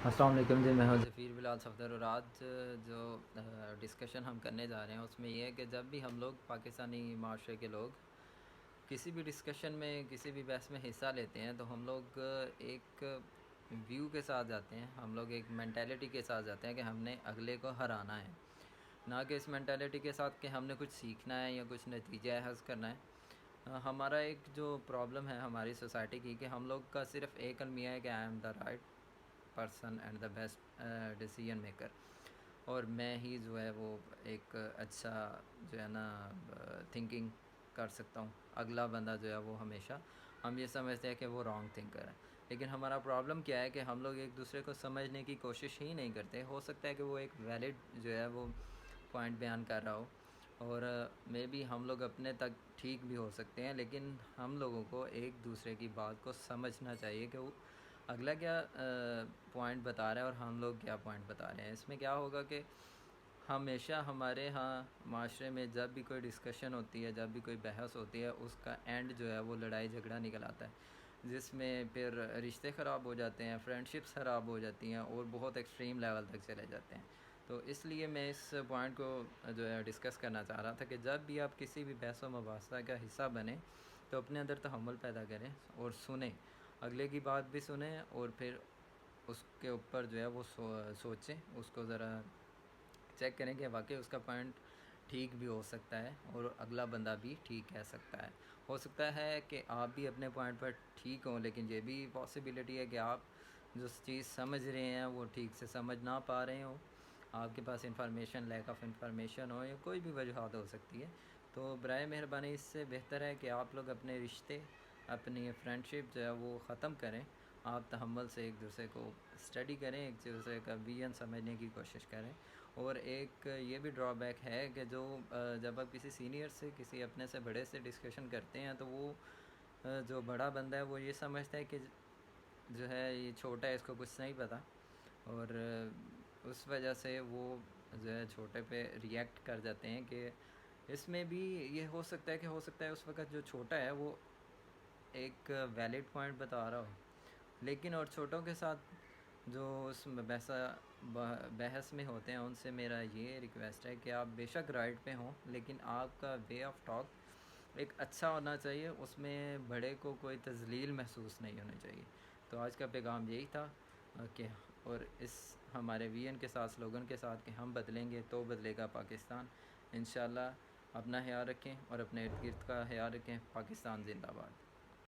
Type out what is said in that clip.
السلام علیکم جی، میں ہوں ظفیر بلال صفدر، اور آج جو ڈسکشن ہم کرنے جا رہے ہیں اس میں یہ ہے کہ جب بھی ہم لوگ پاکستانی معاشرے کے لوگ کسی بھی ڈسکشن میں کسی بھی بحث میں حصہ لیتے ہیں تو ہم لوگ ایک ویو کے ساتھ جاتے ہیں، ہم لوگ ایک مینٹیلٹی کے ساتھ جاتے ہیں کہ ہم نے اگلے کو ہرانا ہے، نہ کہ اس مینٹیلٹی کے ساتھ کہ ہم نے کچھ سیکھنا ہے یا کچھ نتیجہ حاصل کرنا ہے۔ ہمارا ایک جو پرابلم ہے ہماری سوسائٹی کی کہ ہم لوگ کا صرف ایک المیہ ہے کہ I am the right person and the best decision maker, اور میں ہی جو ہے وہ ایک اچھا جو ہے نا تھنکنگ کر سکتا ہوں، اگلا بندہ جو ہے وہ ہمیشہ ہم یہ سمجھتے ہیں کہ وہ رانگ تھنکر ہے۔ لیکن ہمارا پرابلم کیا ہے کہ ہم لوگ ایک دوسرے کو سمجھنے کی کوشش ہی نہیں کرتے۔ ہو سکتا ہے کہ وہ ایک ویلڈ جو ہے وہ پوائنٹ بیان کر رہا ہو، اور مے بی ہم لوگ اپنے تک ٹھیک بھی ہو سکتے ہیں، لیکن ہم لوگوں کو ایک دوسرے کی بات کو سمجھنا چاہیے کہ وہ اگلا کیا پوائنٹ بتا رہا ہے اور ہم لوگ کیا پوائنٹ بتا رہے ہیں۔ اس میں کیا ہوگا کہ ہمیشہ ہمارے ہاں معاشرے میں جب بھی کوئی ڈسکشن ہوتی ہے، جب بھی کوئی بحث ہوتی ہے، اس کا اینڈ جو ہے وہ لڑائی جھگڑا نکل آتا ہے، جس میں پھر رشتے خراب ہو جاتے ہیں، فرینڈ شپس خراب ہو جاتی ہیں، اور بہت ایکسٹریم لیول تک چلے جاتے ہیں۔ تو اس لیے میں اس پوائنٹ کو جو ہے ڈسکس کرنا چاہ رہا تھا کہ جب بھی آپ کسی بھی بحث و مباحثہ کا حصہ بنیں تو اپنے اندر تحمل پیدا کریں اور سنیں، اگلے کی بات بھی سنیں، اور پھر اس کے اوپر جو ہے وہ سوچیں، اس کو ذرا چیک کریں کہ واقعی اس کا پوائنٹ ٹھیک بھی ہو سکتا ہے اور اگلا بندہ بھی ٹھیک کہہ سکتا ہے۔ ہو سکتا ہے کہ آپ بھی اپنے پوائنٹ پر ٹھیک ہوں، لیکن یہ بھی پاسبلٹی ہے کہ آپ جو چیز سمجھ رہے ہیں وہ ٹھیک سے سمجھ نہ پا رہے ہوں، آپ کے پاس انفارمیشن لیک آف انفارمیشن ہو، یا کوئی بھی وجوہات ہو سکتی ہے۔ تو برائے مہربانی اس سے بہتر ہے کہ آپ لوگ اپنے رشتے، اپنی فرینڈ شپ جو ہے وہ ختم کریں، آپ تحمل سے ایک دوسرے کو اسٹڈی کریں، ایک دوسرے کا ویژن سمجھنے کی کوشش کریں۔ اور ایک یہ بھی ڈرا بیک ہے کہ جو جب آپ کسی سینئر سے، کسی اپنے سے بڑے سے ڈسکشن کرتے ہیں تو وہ جو بڑا بندہ ہے وہ یہ سمجھتا ہے کہ جو ہے یہ چھوٹا ہے، اس کو کچھ نہیں پتہ، اور اس وجہ سے وہ جو ہے چھوٹے پہ ریئیکٹ کر جاتے ہیں کہ اس میں بھی یہ ہو سکتا ہے کہ ہو سکتا ہے اس وقت جو چھوٹا ہے وہ ایک ویلڈ پوائنٹ بتا رہا ہو، لیکن اور چھوٹوں کے ساتھ جو اس بحث میں ہوتے ہیں ان سے میرا یہ ریکویسٹ ہے کہ آپ بے شک رائٹ پہ ہوں، لیکن آپ کا وے آف ٹاک ایک اچھا ہونا چاہیے، اس میں بڑے کو کوئی تذلیل محسوس نہیں ہونی چاہیے۔ تو آج کا پیغام یہی تھا کہ اور اس ہمارے وی این کے ساتھ، سلوگن کے ساتھ کہ ہم بدلیں گے تو بدلے گا پاکستان انشاءاللہ۔ اپنا خیال رکھیں اور اپنے ارد گرد کا خیال رکھیں۔ پاکستان زندہ باد۔